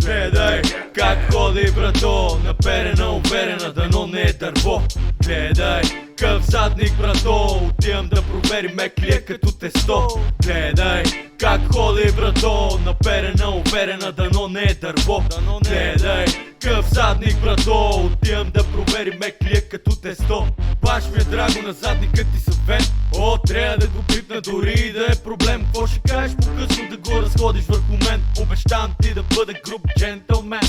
Гледай как ходи брато, наперена, уверена, дано не е дърво. Гледай къв задник брато, отивам да проверим клия като тесто. Гледай как ходи брато, наперена, уверена, дано не е дърво. Гледай къв задник брато, отивам да проверим клия като тесто. Баш ми е драго на задника ти съвет. О, трябва да го пипна дори и да е проблем. Какво ще кажеш по-късно да го разходиш върху мен? Обещавам ти да бъда груб джентълмен.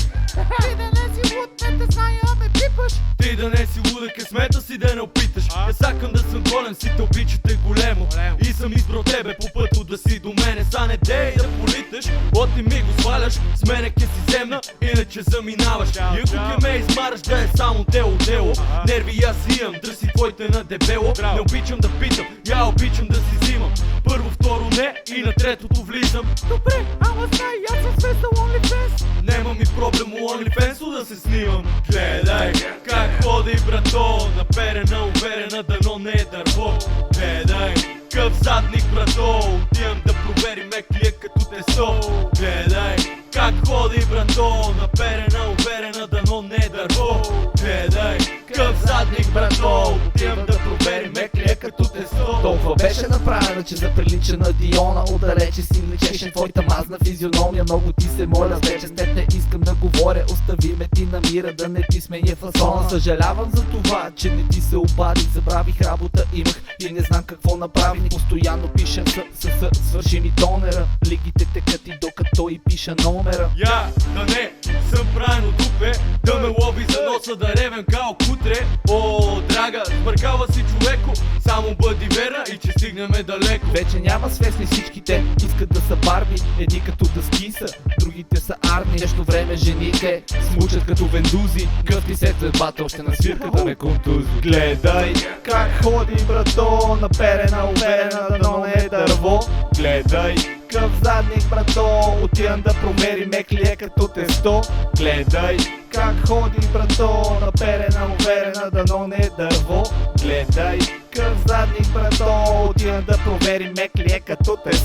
Ти да не си луд, не те зная, ме пипаш. Ти да не си луда, късмета си да не опиташ. Не сакам да съм болен, си те обичате големо. И съм избрал тебе по пътно да си до мене. Са не дей да политаш, от ти ми го сваляш. С мене ке си земна, иначе заминаваш. И ако ке ме измараш, да е само дело. Нерви аз имам, дръси твоите на дебело. Не обичам да питам, я обичам да си взимам. Първо, второ не и на третото влизам. Добре, ама знай, аз съм свестал OnlyFans. Нема ми проблем у OnlyFans да се снимам. Гледай как ходи брато, наперена, уверена, дано не е дърво. Гледай къв задник брато, отивам да проверим клия като тесто. Гледай как ходи брато, наперена, уверена, дано не е дърво. Гледай къв задник брато, отивам да проверим клия като тесто. Толкова беше направена, че заприлича на Диона. Отдалече си личеше твоята мазна физиономия. Много ти се моля, вече с теб не искам да говоря. Остави ме ти на мира, да не ти сменя фасона. Съжалявам за това, че не ти се обадих. Забравих работа имах и не знам какво направих. Постоянно пишем свърши ми тонера. Лигите текат и докато и пиша номера. Я да не съм правилно тупе, да ме лови за носа, да ревем као кутре. О, драга, сбъркава си човеко, само бъди верна и че стигнеме далеко. Вече няма свестни, всичките искат да са барби. Едни като дъски са, другите са арми. Нещо време жените смучат като вендузи. Гъвки се следбата, още на свирка да ме контузи. Гледай как ходи брато, наперена, уверена, дано не е дърво. Гледай къв задник брато, отивам да промерим клия като тесто. Гледай как ходи брато, наперена, уверена, дано не е дърво. Гледай къв задник брато, отивам да проверим клия като тесто.